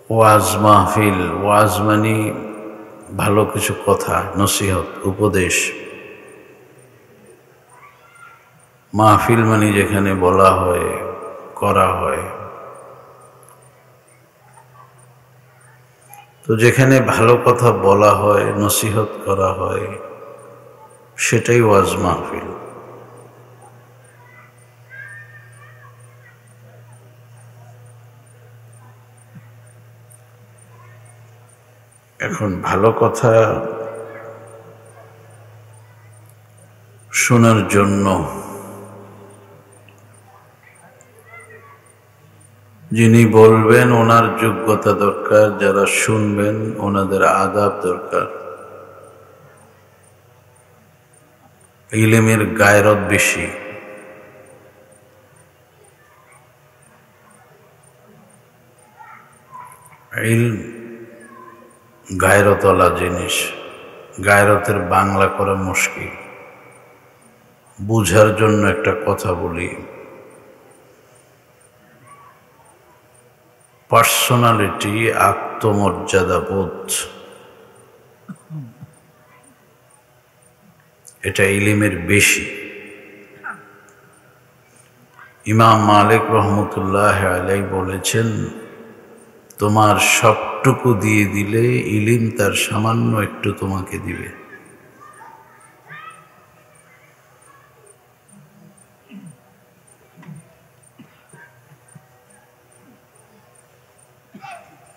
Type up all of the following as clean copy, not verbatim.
ওয়াজ মাহফিল, ওয়াজ মানে ভালো কিছু কথা, নসিহত, উপদেশ। মাহফিল মানে যেখানে বলা হয়, করা হয়। তো যেখানে ভালো কথা বলা হয়, নসিহত করা হয়, সেটাই ওয়াজ মাহফিল। এখন ভালো কথা শোনার জন্য যিনি বলবেন ওনার যোগ্যতা দরকার, যারা শুনবেন ওনাদের আদাব দরকার। ইলমের গায়রত বেশি। ইলম গায়রতওয়ালা জিনিস। গায়রতের বাংলা করা মুশকিল। বুঝার জন্য একটা কথা বলি, পার্সোনালিটি, আত্মমর্যাদা বোধ, এটা ইলমের বেশি। ইমাম মালিক রহমতুল্লাহ আলাইহি বলেছেন, তোমার সবটুকু দিয়ে দিলে ইলম তার সামান্য একটু তোমাকে দিবে।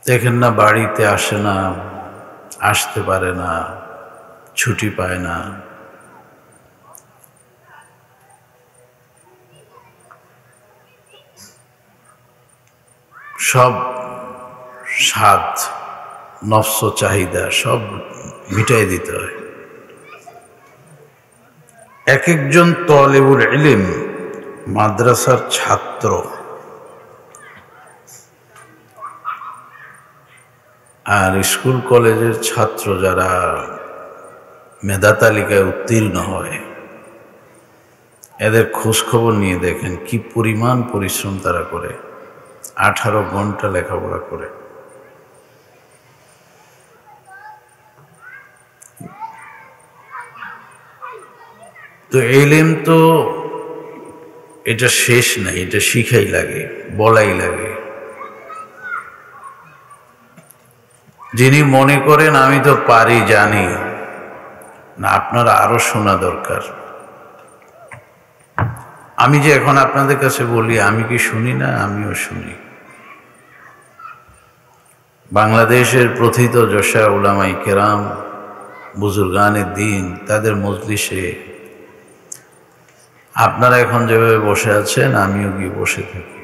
দেখেন না, বাড়িতে আসে না, আসতে পারে না, ছুটি পায় না, সব স্বাদ, নফস চাহিদা সব মিটাই দিতে হয়। এক একজন তালিবুল ইলম মাদ্রাসার ছাত্র, আর স্কুল কলেজের ছাত্র যারা মেধা তালিকায় উত্তীর্ণ হয়, এদের খোঁজ খবর নিয়ে দেখেন কি পরিমাণ পরিশ্রম তারা করে। 18 ঘন্টা লেখাপড়া করে। তো ইলম তো এটা শেষ নাই, এটা শিখাই লাগে, বলাই লাগে। যিনি মনে করেন আমি তো পারি, জানি না, আপনার আরো শোনা দরকার। আমি যে এখন আপনাদের কাছে বলি, আমি কি শুনি না? আমিও শুনি। বাংলাদেশের প্রথিত যশা উলামায়ে কেরাম, বুজুর্গানে দ্বীন, তাদের মজলিসে আপনারা এখন যেভাবে বসে আছেন, আমিও গিয়ে বসে থাকি।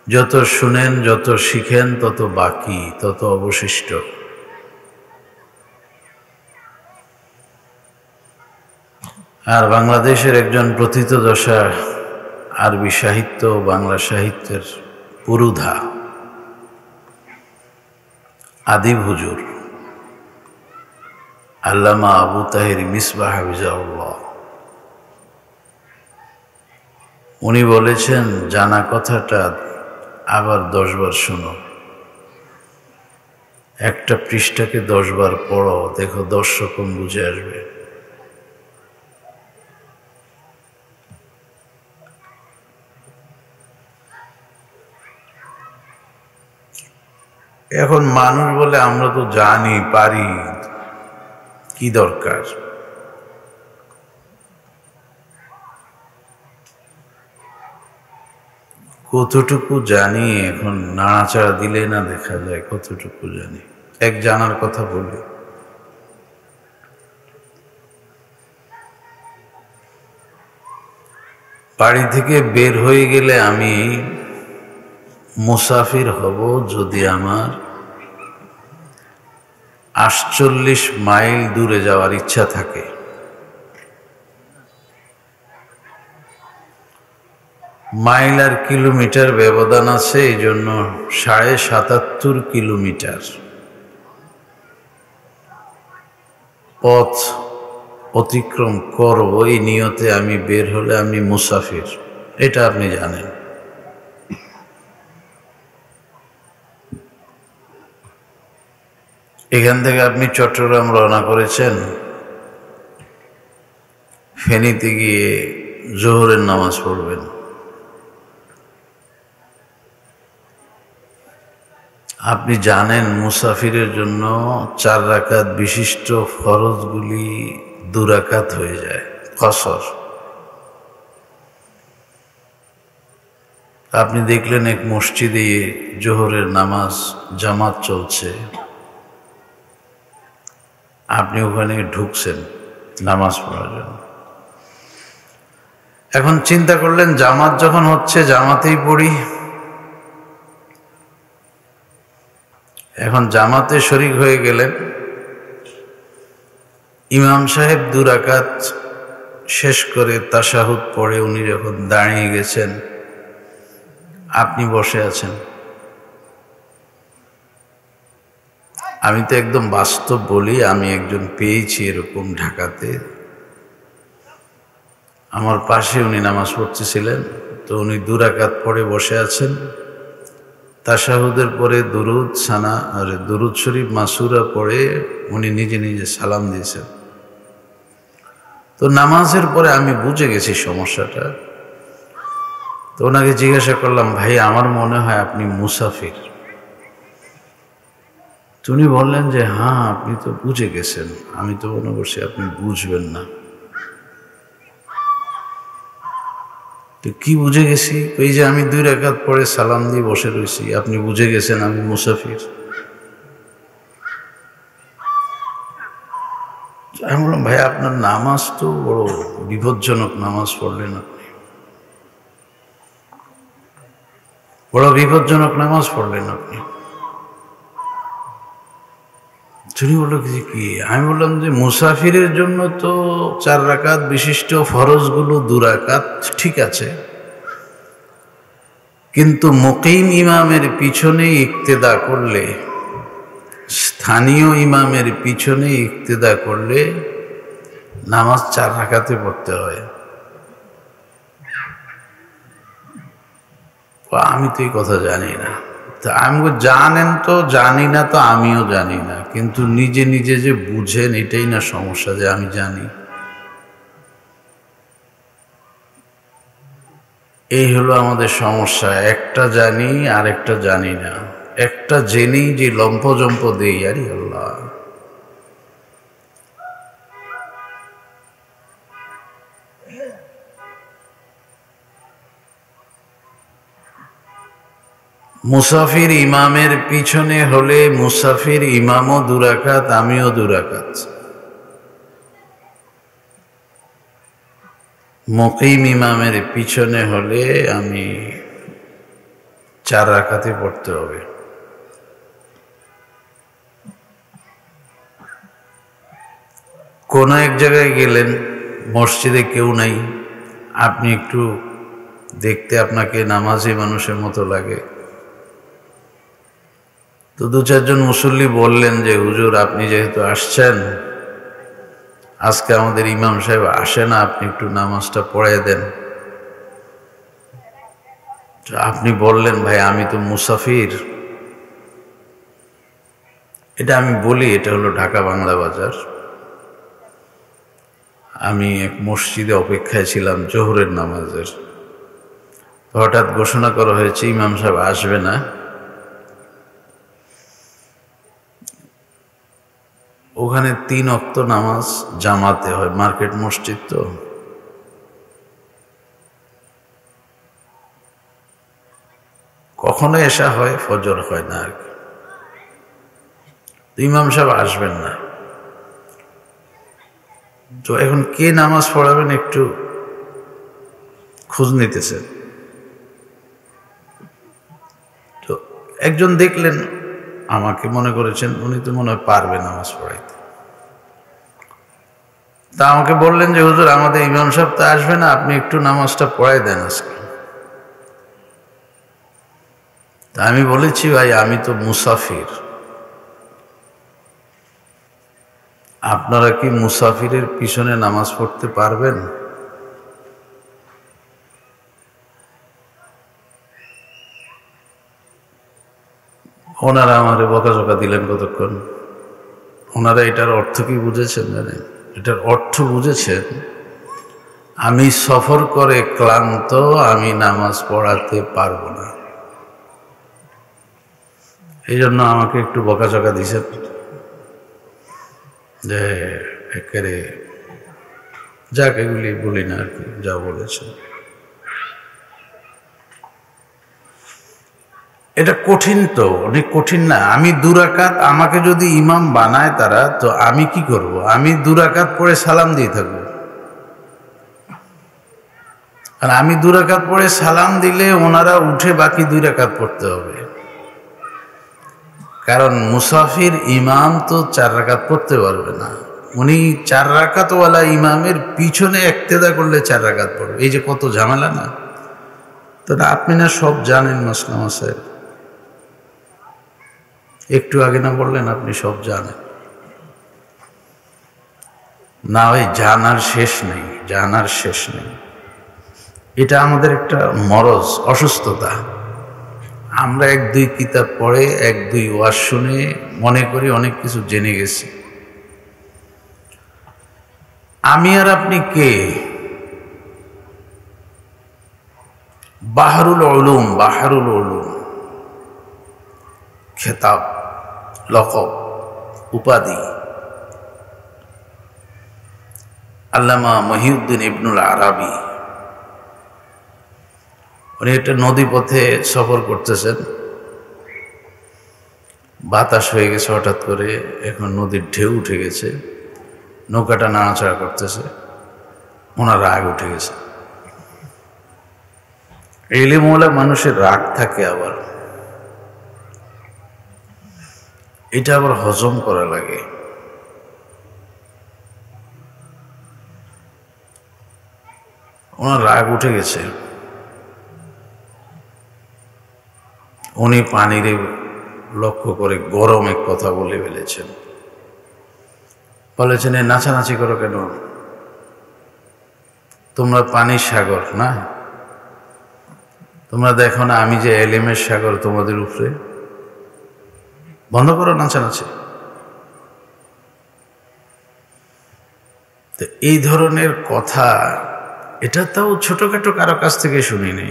যত শুনেন, যত শিখেন, তত বাকি, তত অবশিষ্ট। আর বাংলাদেশের একজন প্রথিতযশা আরবি সাহিত্য, বাংলা সাহিত্যের পুরুধা, আদিব হুজুর আল্লামা আবু তাহের মিসবাহ হাফিজাহুল্লাহ, উনি বলেছেন, জানা কথাটা আবার 10 বার শোনো, একটা পৃষ্ঠাকে 10 বার পড়ো, দেখো 10 রকম বুঝে আসবে। এখন মানুষ বলে আমরা তো জানি, পারি, কি দরকার? কতটুকু জানি এখন নাড়াচাড়া দিলে না দেখা যায় কতটুকু জানি। এক জানার কথা বলি, বাড়ি থেকে বের হয়ে গেলে আমি মুসাফির হব যদি আমার 48 মাইল দূরে যাওয়ার ইচ্ছা থাকে। মাইল আর কিলোমিটার ব্যবধান আছে, এই জন্য 77.5 কিলোমিটার পথ অতিক্রম করব, এই নিয়তে আমি বের হলে আমি মুসাফির, এটা আপনি জানেন। এখান থেকে আপনি চট্টগ্রাম রওনা করেছেন, ফেনীতে গিয়ে জোহরের নামাজ পড়বেন। আপনি জানেন মুসাফিরের জন্য 4 রাকাত বিশিষ্ট ফরজগুলি 2 রাকাত হয়ে যায়, কসর। আপনি দেখলেন এক মসজিদে জোহরের নামাজ জামাত চলছে, আপনি ওখানে ঢুকছেন নামাজ পড়ার জন্য। এখন চিন্তা করলেন জামাত যখন হচ্ছে জামাতেই পড়ি। এখন জামাতে শরীক হয়ে গেলেন, ইমাম সাহেব 2 রাকাত শেষ করে তাশাহুদ পড়ে উনি যখন দাঁড়িয়ে গেছেন, আপনি বসে আছেন। আমি তো একদম বাস্তব বলি, আমি একজন পেয়েছি এরকম ঢাকাতে। আমার পাশে উনি নামাজ পড়তেছিলেন, তো উনি 2 রাকাত পড়ে বসে আছেন। তাশাহুদের পরে দুরুদ শরীফ মাসুরা পড়ে উনি নিজে নিজে সালাম দিয়েছেন। তো নামাজের পরে আমি বুঝে গেছি সমস্যাটা। তো ওনাকে জিজ্ঞাসা করলাম, ভাই আমার মনে হয় আপনি মুসাফির। উনি বললেন যে হ্যাঁ, আপনি তো বুঝে গেছেন, আমি তো মনে করছি আপনি বুঝবেন না। তো কি বুঝে গেছি? এই যে আমি 2 রাকাত পরে সালাম দিয়ে বসে রয়েছি, আপনি বুঝে গেছেন আমি মুসাফির। আমি বললাম, ভাই আপনার নামাজ তো বড় বিপজ্জনক নামাজ পড়লেন, আপনি বড় বিপজ্জনক নামাজ পড়লেন আপনি। তিনি বলল কি? আমি বললাম যে মুসাফিরের জন্য তো 4 রাকাত বিশিষ্ট ফরজগুলো 2 রাকাত ঠিক আছে, কিন্তু মুকিম ইমামের পিছনে ইক্তেদা করলে, স্থানীয় ইমামের পিছনে ইক্তেদা করলে নামাজ 4 রাকাতে পড়তে হয়। আমি তো এই কথা জানি না। তা আমি জানেন তো? জানি না তো, আমিও জানি না, কিন্তু নিজে নিজে যে বুঝেন এটাই না সমস্যা, যে আমি জানি। এই হলো আমাদের সমস্যা, একটা জানি আর একটা জানি না, একটা জেনেই যে লম্পজম্প দেই। আরে আল্লাহ, মুসাফির ইমামের পিছনে হলে মুসাফির ইমামও 2 রাকাত, আমিও 2 রাকাত। মুকিম ইমামের পিছনে হলে আমি 4 রাকাতে পড়তে হবে। কোন এক জায়গায় গেলেন, মসজিদে কেউ নাই, আপনি একটু দেখতে আপনাকে নামাজি মানুষের মতো লাগে। তো 2-4 জন মুসল্লি বললেন যে হুজুর আপনি যেহেতু আসছেন, আজকে আমাদের ইমাম সাহেব আসে না, আপনি একটু নামাজটা পড়াই দেন। আপনি বললেন, ভাই আমি তো মুসাফির। এটা আমি বলি, এটা হলো ঢাকা বাংলা বাজার। আমি এক মসজিদে অপেক্ষায় ছিলাম জোহরের নামাজের। হঠাৎ ঘোষণা করা হয়েছে ইমাম সাহেব আসবে না। ওখানে 3 ওয়াক্ত নামাজ জামাতে হয়, মার্কেট মসজিদ তো। কখনো এশা হয়, ফজর হয় না আর কি। ইমাম সাহেব আসবেন না, তো এখন কে নামাজ পড়াবেন একটু খোঁজ নিতেছেন। তো একজন দেখলেন, আমাকে মনে করেছেন উনি তো মনে হয় পারবে নামাজ পড়াইতে। তা আমাকে বললেন যে হুজুর আমাদের ইমাম সাহেব তো আসবে না, আপনি একটু নামাজটা পড়াই দেন আজকে। তা আমি বলেছি, ভাই আমি তো মুসাফির, আপনারা কি মুসাফিরের পিছনে নামাজ পড়তে পারবেন? ওনারা আমারে বকাঝকা দিলেন কতক্ষণ। ওনারা এটার অর্থ কি বুঝেছেন জানেন? এটার অর্থ বুঝেছেন, আমি সফর করে ক্লান্ত, আমি নামাজ পড়াতে পারবো না, এই জন্য আমাকে একটু বকাঝকা দিয়েছেন যে একেবারে যাক, এগুলি বলি না আর কি, যা বলেছেন। এটা কঠিন, তো অনেক কঠিন না? আমি 2 রাকাত, আমাকে যদি ইমাম বানায় তারা, তো আমি কি করব? আমি 2 রাকাত পড়ে সালাম দিয়ে থাকবো। আর আমি 2 রাকাত পড়ে সালাম দিলে ওনারা উঠে বাকি 2 রাকাত পড়তে হবে, কারণ মুসাফির ইমাম তো 4 রাকাত পড়তে পারবে না। উনি 4 রাকাতওয়ালা ইমামের পিছনে ইক্তেদা করলে 4 রাকাত পড়বে। এই যে কত ঝামেলা না? তো আপনি না সব জানেন মাসলা মাসাইল, একটু আগে না বললেন আপনি সব জানেন না? ওই জানার শেষ নেই, জানার শেষ নেই। এটা আমাদের একটা মরজ, অসুস্থতা। আমরা 1-2 কিতাব পড়ে, 1-2 ওয়াজ শুনে মনে করি অনেক কিছু জেনে গেছি। আমি আর আপনি কে? বাহরুল উলুম, বাহরুল উলুম, খেতাব, লকব, উপাধি। আল্লামা মহিউদ্দিন ইবনুল আরাবি, উনি একটা নদী পথে সফর করতেছেন, বাতাস হয়ে গেছে হঠাৎ করে, এখন নদীর ঢেউ উঠে গেছে, নৌকাটা নাড়াচাড়া করতেছে, ওনার রাগ উঠে গেছে। ইলমওয়ালা মানুষের রাগ থাকে, আবার এটা আবার হজম করা লাগে। ওনার রাগ উঠে গেছে, উনি পানির লক্ষ্য করে গরম এক কথা বলে ফেলেছেন। বলেছেন, এ নাচানাচি করো কেন? তোমরা পানির সাগর না? তোমরা দেখো না আমি যে এলেমের সাগর তোমাদের উপরে? বন্ধ করো নাচানাচি। তো এই ধরনের কথা, এটা তাও ছোটখাটো কারো কাছ থেকে শুনিনি,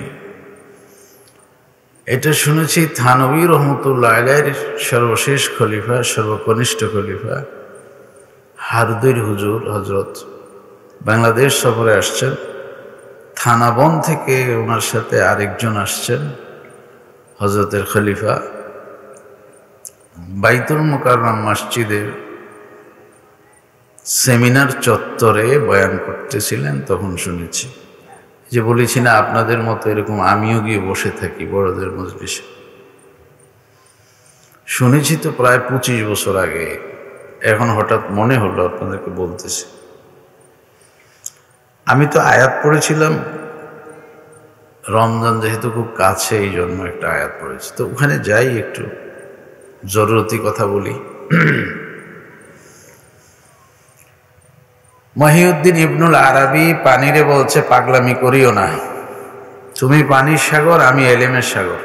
এটা শুনেছি থানভী রহমতুল্লাহ আলাইহির সর্বশেষ খলিফা, সর্বকনিষ্ঠ খলিফা হারুদের হুজুর হজরত বাংলাদেশ সফরে আসছেন, থানাবন থেকে ওনার সাথে আরেকজন আসছেন, হজরতের খলিফা বাইতুল মুকাররম মসজিদের সেমিনার চত্বরে বয়ান করতেছিলেন। তখন শুনেছি, যে বলেছি না আপনাদের মতো এরকম আমিও গিয়ে বসে থাকি বড়দের মজলিসে, শুনেছি তো প্রায় 25 বছর আগে। এখন হঠাৎ মনে হলো আপনাদেরকে বলতেছি। আমি তো আয়াত পড়েছিলাম, রমজান যেহেতু খুব কাছে এই জন্য একটা আয়াত পড়েছি, তো ওখানে যাই একটু জরুরতি কথা বলি। মহিউদ্দিন ইবনুল আরাবি পানিরে বলছে, পাগলামি করিও না, তুমি পানির সাগর, আমি এলেমের সাগর।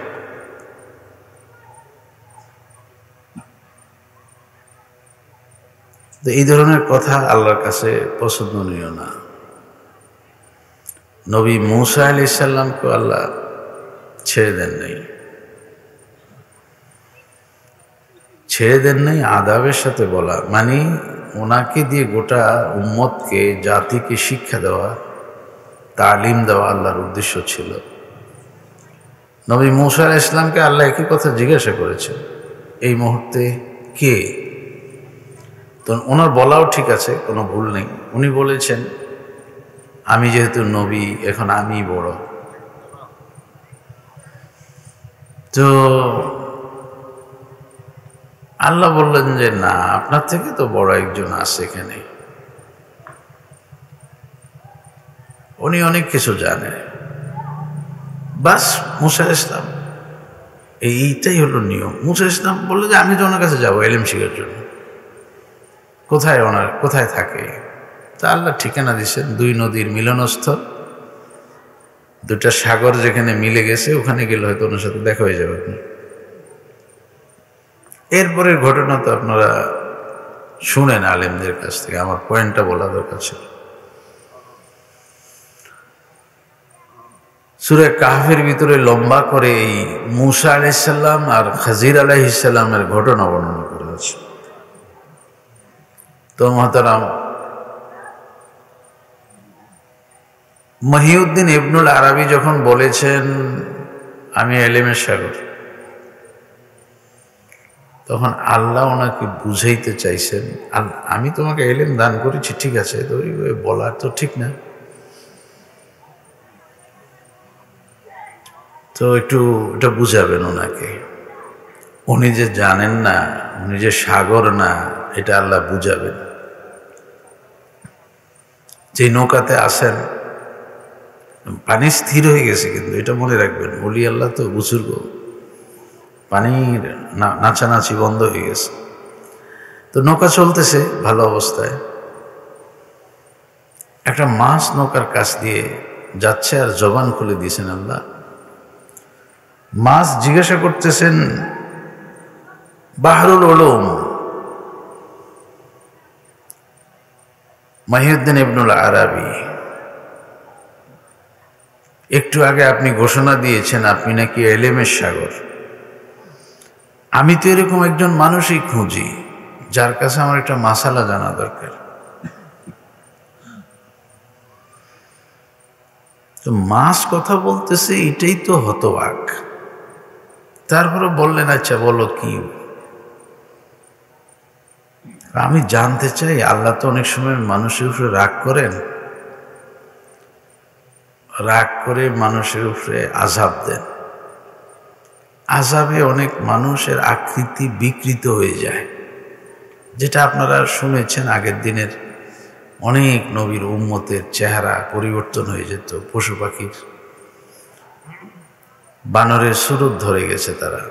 তো এই ধরনের কথা আল্লাহর কাছে পছন্দনীয় না। নবী মূসা আলাইহিস সালামকে আল্লাহ ছেড়ে দেন নাই, ছেড়ে দেন নাই আদাবের সাথে বলা, মানে ওনাকে দিয়ে গোটা উম্মতকে, জাতিকে শিক্ষা দেওয়া, তালিম দেওয়া আল্লাহর উদ্দেশ্য ছিল। নবী মূসা আলাইহিস সালামকে আল্লাহ একই কথা জিজ্ঞাসা করেছেন, এই মুহূর্তে কে? তো ওনার বলাও ঠিক আছে, কোনো ভুল নেই। উনি বলেছেন, আমি যেহেতু নবী, এখন আমি বড়। তো আল্লাহ বললেন যে না, আপনার থেকে তো বড় একজন আছে এখানে, উনি অনেক কিছু জানে। বাস মূসা আলাইহিস সালাম, এইটাই হলো নিয়ম। মূসা আলাইহিস সালাম বললো যে আমি তো ওনার কাছে যাবো ইলম শিখার জন্য। কোথায় থাকে? তা আল্লাহ ঠিকানা দিচ্ছেন, 2 নদীর মিলনস্থল, 2টা সাগর যেখানে মিলে গেছে, ওখানে গেলে হয়তো ওনার সাথে দেখা হয়ে যাবে। এরপরের ঘটনা তো আপনারা শুনেন আলেমদের কাছ থেকে, আমার পয়েন্টটা বলা দরকার ছিল। সূরা কাহফের ভিতরে লম্বা করে এই মূসা আলাইহিস সালাম আর খাজির আলাইহিস সালামের ঘটনা বর্ণনা করা আছে। তো মুহতারাম, মহিউদ্দিন ইবনুল আরবি যখন বলেছেন আমি এলেমের সাগর, তখন আল্লাহ ওনাকে বুঝাইতে চাইছেন, আমি তোমাকে এলেম দান করেছি, ঠিক আছে, তো বলা তো ঠিক না, তো একটু এটা বুঝাবেন ওনাকে। উনি যে জানেন না, উনি যে সাগর না, এটা আল্লাহ বুঝাবেন। যে নৌকাতে আসেন, পানি স্থির হয়ে গেছে, কিন্তু এটা মনে রাখবেন, ওলি আল্লাহ তো বুজুর্গ, পানির নাচানাচি বন্ধ হয়ে গেছে, তো নৌকা চলতেছে ভালো অবস্থায়, একটা মাছ নৌকার কাছ দিয়ে যাচ্ছে আর জবান খুলে দিয়েছেন আল্লাহ। মাছ জিজ্ঞাসা করতেছেন, বাহরুল উলুম মহিউদ্দিন ইবনুল আরবি, একটু আগে আপনি ঘোষণা দিয়েছেন আপনি নাকি এলেমের সাগর, আমি তো এরকম একজন মানুষই খুঁজি যার কাছে আমার একটা মাসালা জানা দরকার। তো মাছ কথা বলতেছে, এটাই তো হতবাক। তারপরে বললেন, আচ্ছা বলো কি। আমি জানতে চাই, আল্লাহ তো অনেক সময় মানুষের উপরে রাগ করেন, রাগ করে মানুষের উপরে আযাব দেন, আযাবে অনেক মানুষের আকৃতি বিকৃত হয়ে যায়, যেটা আপনারা শুনেছেন আগের দিনের অনেক নবীর উম্মতের চেহারা পরিবর্তন হয়ে যেত, পশু পাখির বানরের সুরত ধরে গেছে তারা।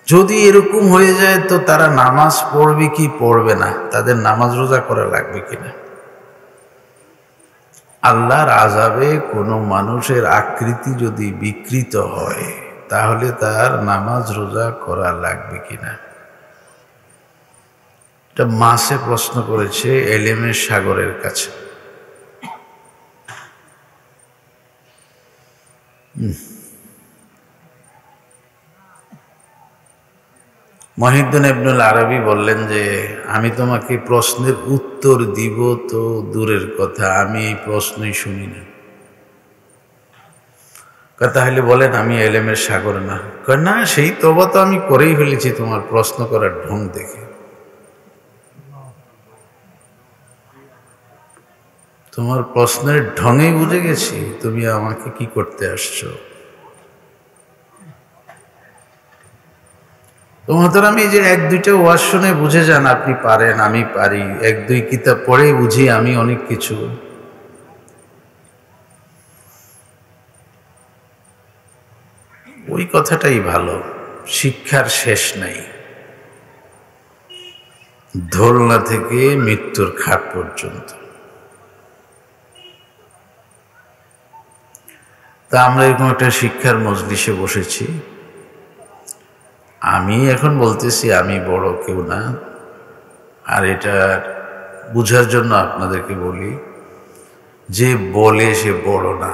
যদি এরকম হয়ে যায় তো তারা নামাজ পড়বে কি পড়বে না, তাদের নামাজ রোজা করা লাগবে কিনা। আল্লাহর আযাবে কোনো মানুষের আকৃতি যদি বিকৃত হয় তাহলে তার নামাজ রোজা করা লাগবে কিনা। এটা মাসে প্রশ্ন করেছে এলেমের সাগরের কাছে। মহিউদ্দিন ইবনুল আরবি বললেন যে আমি তোমাকে প্রশ্নের উত্তর দিব তো দূরের কথা, আমি এই প্রশ্নই শুনি না। তাহলে বলেন আমি এলেমের সাগর না? না, সেই তওবা তো আমি করেই ফেলেছি তোমার প্রশ্ন করার ঢং দেখে। তোমার প্রশ্নের ঢঙেই বুঝে গেছি তুমি আমাকে কি করতে আসছো। তোমাদের আমি যে এক দুইটা ওয়াজ শুনে বুঝে যান আপনি পারেন, আমি পারি, এক দুই কিতাব পড়ে বুঝি আমি অনেক কিছু। ওই কথাটাই ভালো, শিক্ষার শেষ নাই, দোলনা থেকে মৃত্যুর খাট পর্যন্ত। তা আমরা এরকম একটা শিক্ষার মজলিসে বসেছি। আমি এখন বলতেছি আমি বড় কেউ না, আর এটা বুঝার জন্য আপনাদেরকে বলি, যে বলে সে বড় না।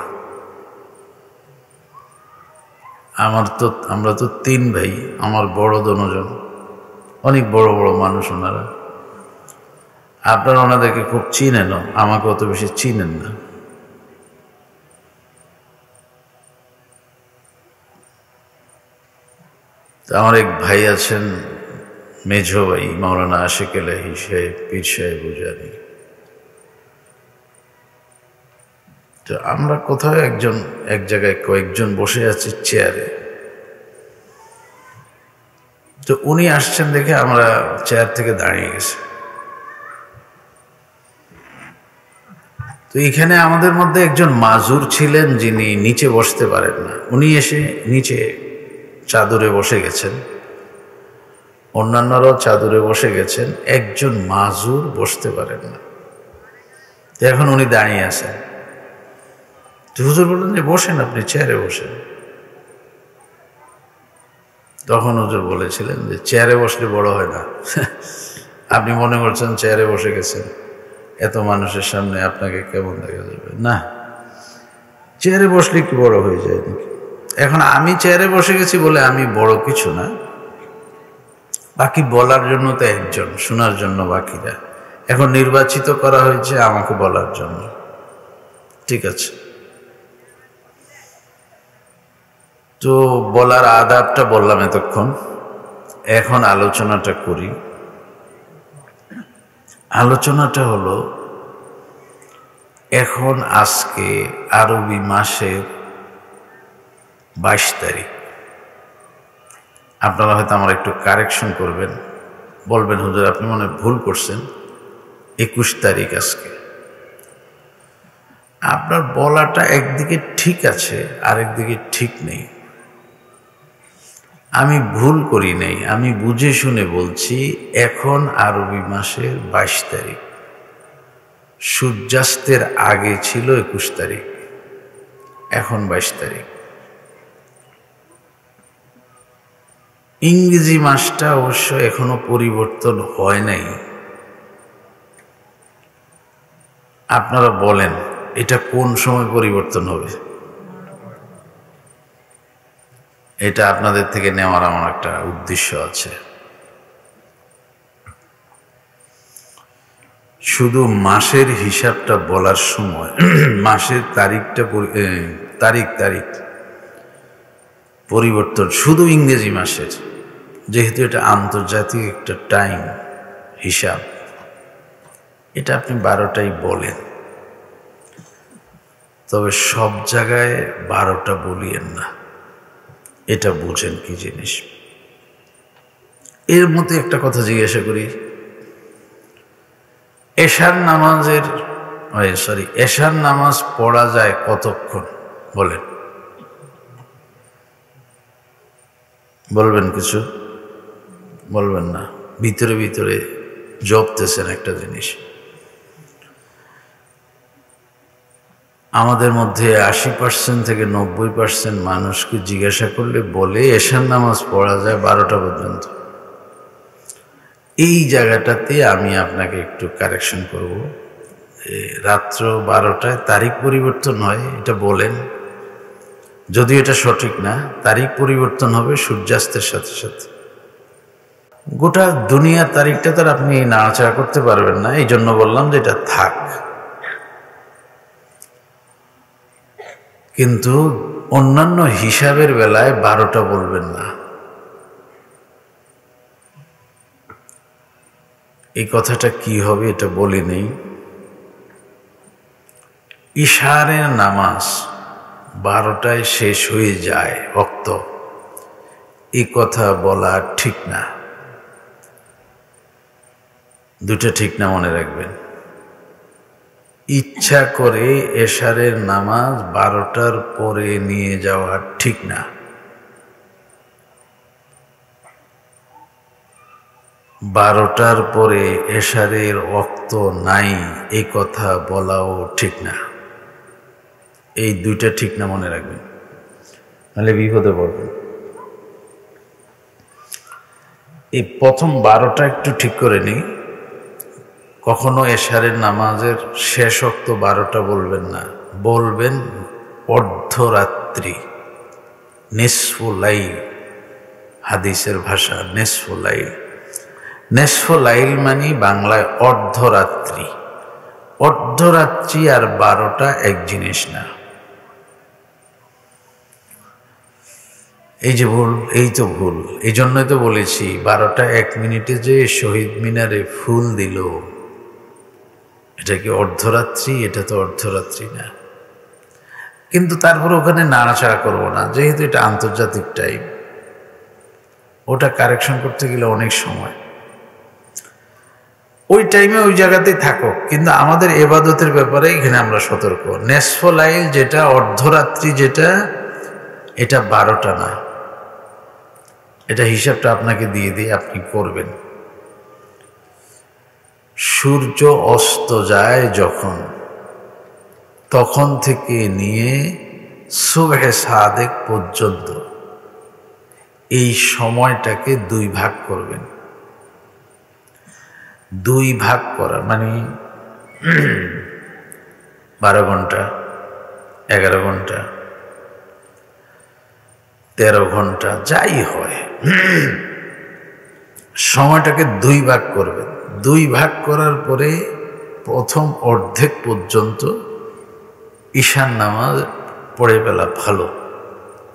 আমরা তো তিন ভাই, আমার বড় দুজন, অনেক বড় বড় মানুষ ওনারা। আপনারা ওনাদেরকে খুব চিনেন, আমাকে অত বেশি চিনেন না। আমার এক ভাই আছেন, মেঝো ভাই, মাওলানা আশিক এলাহী সাহেব, পীর সাহেব উজানি। তো আমরা কোথাও এক জায়গায় কয়েকজন বসে আছি চেয়ারে। তো উনি আসছেন দেখে আমরা চেয়ার থেকে দাঁড়িয়ে গেছি। তো এখানে আমাদের মধ্যে একজন মাজুর ছিলেন যিনি নিচে বসতে পারেন না, উনি এসে নিচে চাদরে বসে গেছেন, অন্যান্যরাও চাদরে বসে গেছেন, একজন মাজুর বসতে পারেন না। তো এখন উনি দাঁড়িয়ে আছেন। হুজুর বললেন যে বসেন, আপনি চেয়ারে বসেন। তখন হুজুর বলেছিলেন যে চেয়ারে বসলে বড় হয় না, আপনি মনে করছেন চেয়ারে বসে গেছেন, এত মানুষের সামনে আপনাকে কেমন দেখা যাবে? না, চেয়ারে বসলে কি বড় হয়ে যায় নাকি? এখন আমি চেয়ারে বসে গেছি বলে আমি বড় কিছু না, বাকি বলার জন্য তো একজন, শোনার জন্য বাকিরা। এখন নির্বাচিত করা হয়েছে আমাকে বলার জন্য, ঠিক আছে? তো বলার আদাবটা বললাম এতক্ষণ, এখন আলোচনাটা করি। আলোচনাটা হলো, এখন আজকে আরবি মাসের 22 তারিখ। আপনারা হয়তো আমার একটু কারেকশন করবেন, বলবেন হুজুর আপনি মনে হয় ভুল করছেন, 21 তারিখ আজকে। আপনার বলাটা একদিকে ঠিক আছে, আরেকদিকে ঠিক নেই। আমি ভুল করি নাই, আমি বুঝে শুনে বলছি এখন আরবি মাসের 22 তারিখ। সূর্যাস্তের আগে ছিল 21 তারিখ, এখন 22 তারিখ। ইংরেজি মাসটা অবশ্য এখনো পরিবর্তন হয় নাই। আপনারা বলেন এটা কোন সময় পরিবর্তন হবে? এটা আপনাদের থেকে নেওয়ার আমার একটা উদ্দেশ্য আছে। শুধু মাসের হিসাবটা বলার সময় মাসের তারিখ পরিবর্তন শুধু ইংরেজি মাসের, যেহেতু এটা আন্তর্জাতিক একটা টাইম হিসাব, এটা আপনি 12টাই বলেন, তবে সব জায়গায় 12টা বলিয়েন না। এটা বুঝেন কি জিনিস। এর মধ্যে একটা কথা জিজ্ঞাসা করি, এশার নামাজ পড়া যায় কতক্ষণ? বলেন, বলবেন কিছু? বলবেন না, ভিতরে ভিতরে জপতেছেন একটা জিনিস। আমাদের মধ্যে 80% থেকে 90% মানুষকে জিজ্ঞাসা করলে বলে এশার নামাজ পড়া যায় 12টা পর্যন্ত। এই জায়গাটাতে আমি আপনাকে একটু কারেকশন করব। রাত্র 12টায় তারিখ পরিবর্তন হয়, এটা বলেন। যদিও এটা সঠিক না, তারিখ পরিবর্তন হবে সূর্যাস্তের সাথে সাথে। গোটা দুনিয়ার তারিখটা তার আপনি নাড়াচাড়া করতে পারবেন না, এই জন্য বললাম যে এটা থাক। কিন্তু অন্যান্য হিসাবের বেলায় 12টা বলবেন না। এই কথাটা কি হবে এটা বলি নেই। ইশারের নামাজ 12টায় শেষ হয়ে যায় ওয়াক্ত, এই কথা বলা ঠিক না। দুটো ঠিক না, মনে রাখবেন। ইচ্ছা করে এশারের নামাজ 12টার পরে নিয়ে যাওয়া ঠিক না। 12টার পরে এশারের ওয়াক্ত নাই, এই কথা বলাও ঠিক না। এই দুইটা ঠিক না, মনে রাখবেন, নাহলে বিপদে পড়বেন। এই প্রথম 12টা একটু ঠিক করে নিই। কখনো এশারের নামাজের শেষ ওয়াক্ত 12টা বলবেন না, বলবেন অর্ধরাত্রি, নিসফু লাইল। হাদিসের ভাষা নিসফু লাইল। নিসফু লাইল মানে বাংলায় অর্ধরাত্রি। অর্ধরাত্রি আর 12টা এক জিনিস না। এই যে ভুল, এই তো ভুল। এই জন্যই তো বলেছি 12টা 1 মিনিটে যে শহীদ মিনারে ফুল দিল, এটা কি অর্ধরাত্রি? এটা তো অর্ধরাত্রি না। কিন্তু তারপর ওখানে নাড়াচাড়া করব না, যেহেতু এটা আন্তর্জাতিক টাইম। ওটা কারেকশন করতে গেলে অনেক সময়, ওই টাইমে ওই জায়গাতেই থাকো, কিন্তু আমাদের ইবাদতের ব্যাপারে এখানে আমরা সতর্ক। নিসফু লাইল যেটা, অর্ধরাত্রি যেটা, এটা 12টা না। এটা হিসাবটা আপনাকে দিয়ে দিয়ে আপনি করবেন। সূর্য অস্ত যায় যখন, তখন থেকে নিয়ে সুবহে সাদেক পর্যন্ত এই সময়টাকে 2 ভাগ করবেন। দুই ভাগ করা মানে 12 ঘন্টা, 11 ঘন্টা, 13 ঘন্টা যাই হয়, সময়টাকে দুই ভাগ করবেন। দুই ভাগ করার পরে প্রথম অর্ধেক পর্যন্ত ঈশান নামাজ পড়ে ফেলা ভালো,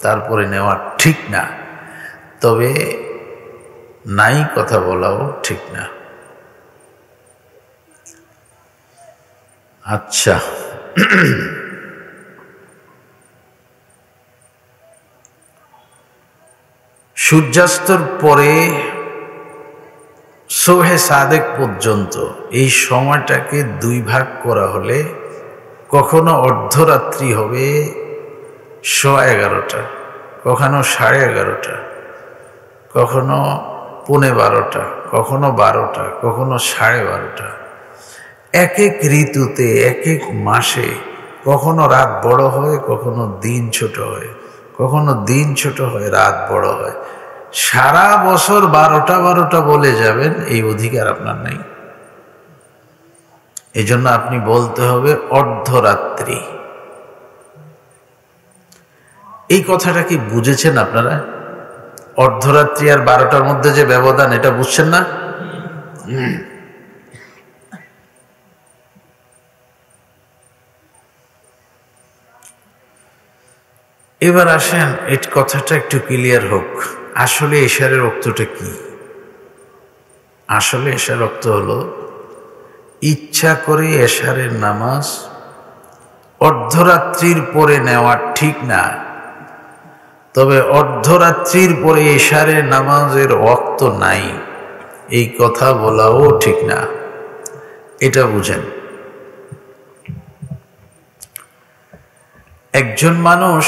তারপরে নেওয়া ঠিক না। তবে নাই কথা বলাও ঠিক না। আচ্ছা, সূর্যাস্তর পরে সোহে সাদেক পর্যন্ত এই সময়টাকে দুই ভাগ করা হলে কখনো অর্ধরাত্রি হবে 11:15, কখনো 11:30, কখনো 11:45, কখনো 12টা, কখনো 12:30। এক এক ঋতুতে এক এক মাসে কখনো রাত বড় হয়, কখনো দিন ছোট হয়, কখনো দিন ছোট হয় রাত বড় হয়। সারা বছর 12টা বলে যাবেন এই অধিকার আপনার নেই। এই জন্য আপনি বলতে হবে অর্ধরাত্রি। এই কথাটা কি বুঝেছেন আপনারা? অর্ধরাত্রি আর 12টার মধ্যে যে ব্যবধান, এটা বুঝছেন না? এবার আসেন এই কথাটা একটু ক্লিয়ার হোক। আসলে এশারের অর্থটা কি? আসলে এশার অর্থ হলো, ইচ্ছা করে এশারের নামাজ অর্ধরাত্রির পরে নেওয়া ঠিক না, তবে অর্ধরাত্রির পরে এশারের নামাজের ওয়াক্ত নাই, এই কথা বলাও ঠিক না। এটা বুঝেন। একজন মানুষ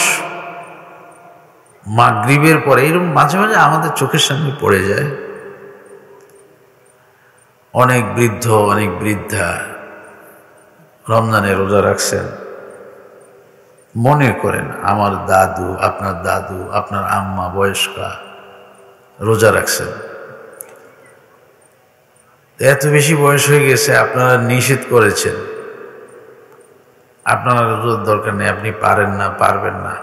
মাগরিবের পরে, এরকম মাঝে মাঝে আমাদের চোখের সামনে পড়ে যায়, অনেক বৃদ্ধ অনেক বৃদ্ধা রমজানে রোজা রাখছেন। মনে করেন আমার দাদু, আপনার দাদু, আপনার আম্মা বয়স্কা রোজা রাখছেন। এত বেশি বয়স হয়ে গেছে, আপনারা নিষেধ করেছেন, আপনারা রোজার দরকার নেই, আপনি পারেন না, পারবেন না।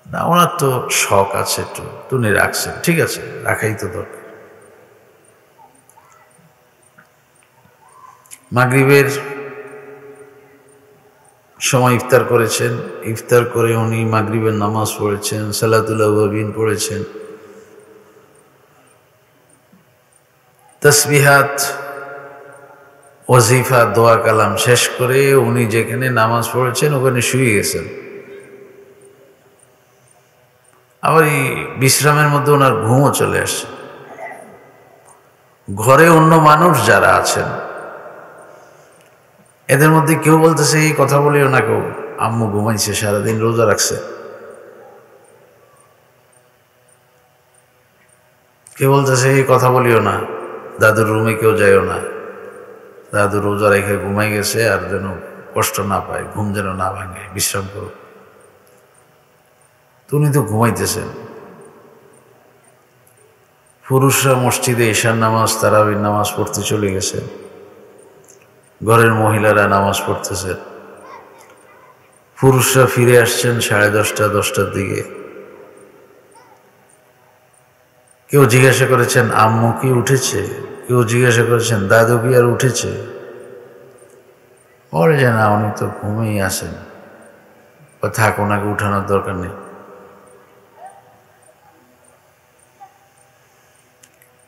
না, ওনার তো শখ আছে, একটু উনি রাখছেন, ঠিক আছে, রাখাই তো দরকার। মাগরিবের সময় ইফতার করেছেন, ইফতার করে উনি মাগরিবের নামাজ পড়েছেন, সালাতুল আওয়াবিন পড়েছেন, তাসবিহাত ওয়াজিফা দোয়া কালাম শেষ করে উনি যেখানে নামাজ পড়েছেন ওখানে শুয়ে গেছেন। আবার এই বিশ্রামের মধ্যে ওনার ঘুমও চলে আসছে। ঘরে অন্য মানুষ যারা আছেন এদের মধ্যে কেউ বলতেছে এই কথা বলিও না, কেউ আম্মু ঘুমাইছে, সারাদিন রোজা রাখছে। কেউ বলতেছে এই কথা বলিও না, দাদুর রুমে কেউ যাইও না, দাদু রোজা রেখে ঘুমাই গেছে, আর যেন কষ্ট না পায়, ঘুম যেন না ভাঙে, বিশ্রাম করো। উনি তো ঘুমাইতেছেন। পুরুষরা মসজিদে ঈশার নামাজ, তারাবির নামাজ পড়তে চলে গেছেন, ঘরের মহিলারা নামাজ পড়তেছেন। পুরুষরা ফিরে আসছেন 10:30, 10টার দিকে। কেউ জিজ্ঞাসা করেছেন আম্মু কি উঠেছে, কেউ জিজ্ঞাসা করেছেন দাদু কি আর উঠেছে, বলে যে না, উনি তো ঘুমেই আসেন, থাক, ওনাকে উঠানোর দরকার নেই।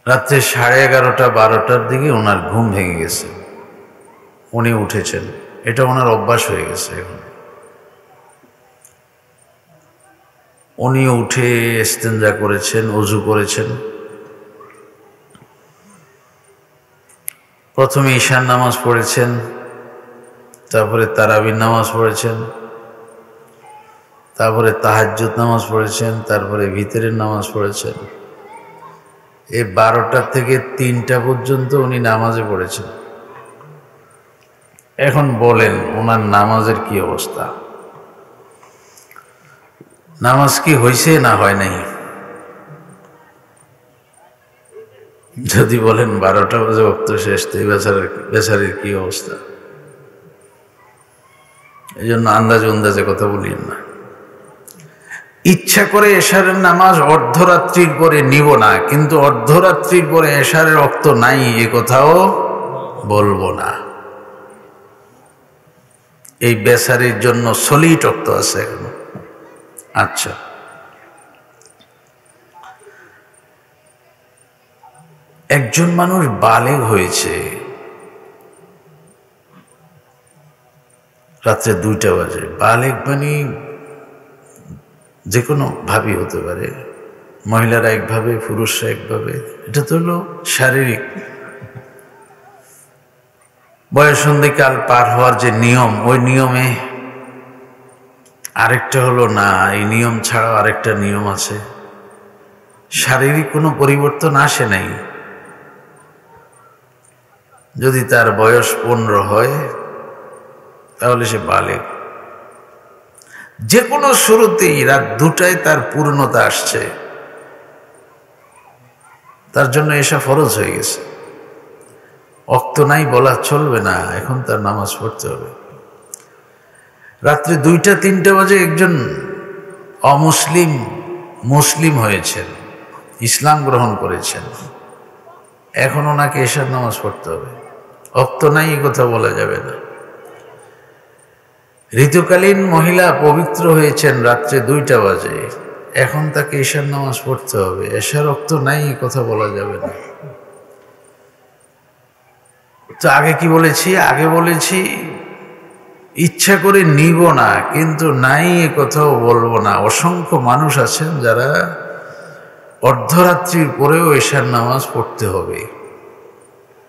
রাত্রে 11:30, 12টার দিকে ওনার ঘুম ভেঙে গেছে, উনি উঠেছেন। এটা ওনার অভ্যাস হয়ে গেছে। এখন উনি উঠে ইস্তেঞ্জা করেছেন, ওযু করেছেন, প্রথমে ঈশার নামাজ পড়েছেন, তারপরে তারাবির নামাজ পড়েছেন, তারপরে তাহাজ্জুদ নামাজ পড়েছেন, তারপরে ভিতরের নামাজ পড়েছেন। এই 12টা থেকে 3টা পর্যন্ত উনি নামাজে পড়েছেন। এখন বলেন ওনার নামাজের কি অবস্থা? নামাজ কি হয়েছে না হয় নাই? যদি বলেন 12টা বাজে ওয়াক্ত শেষ, তো এই বেচারের কি অবস্থা? এই জন্য আন্দাজে কথা বলিয়েন না। ইচ্ছা করে এশারের নামাজ অর্ধরাত্রির পরে নিব না, কিন্তু অর্ধরাত্রির পরে এশারের ওয়াক্ত নাই এ কথাও বলবো না। এই বেচারির জন্য সলিড ওয়াক্ত আছে এখন। আচ্ছা, একজন মানুষ বালেগ হয়েছে, রাত্রে 2টা বাজে। বালেগ মানে যে কোনো ভাবই হতে পারে, মহিলারা একভাবে, পুরুষরা একভাবে। এটা তো হলো শারীরিক বয়সন্ধিকাল পার হওয়ার যে নিয়ম, ওই নিয়মে। আরেকটা হলো না, এই নিয়ম ছাড়াও আরেকটা নিয়ম আছে। শারীরিক কোনো পরিবর্তন আসে নাই, যদি তার বয়স 15 হয় তাহলে সে বালেগ। যে কোনো শুরুতেই রাত 2টায় তার পূর্ণতা আসছে, তার জন্য এসা ফরজ হয়ে গেছে। ওয়াক্ত নাই বলা চলবে না, এখন তার নামাজ পড়তে হবে। রাত্রে 2টা-3টা বাজে একজন অমুসলিম মুসলিম হয়েছেন, ইসলাম গ্রহণ করেছেন, এখন ওনাকে এশার নামাজ পড়তে হবে। ওয়াক্ত নাই এ কথা বলা যাবে না। ঋতুকালীন মহিলা পবিত্র হয়েছেন রাত্রে 2টা বাজে, এখন তাকে এশার নামাজ পড়তে হবে। এশার ওয়াক্ত নাই এ কথা বলা যাবে না। তো আগে কি বলেছি? আগে বলেছি ইচ্ছা করে নিব না, কিন্তু নাই এ কথাও বলবো না। অসংখ্য মানুষ আছেন যারা অর্ধরাত্রির পরেও এশার নামাজ পড়তে হবে।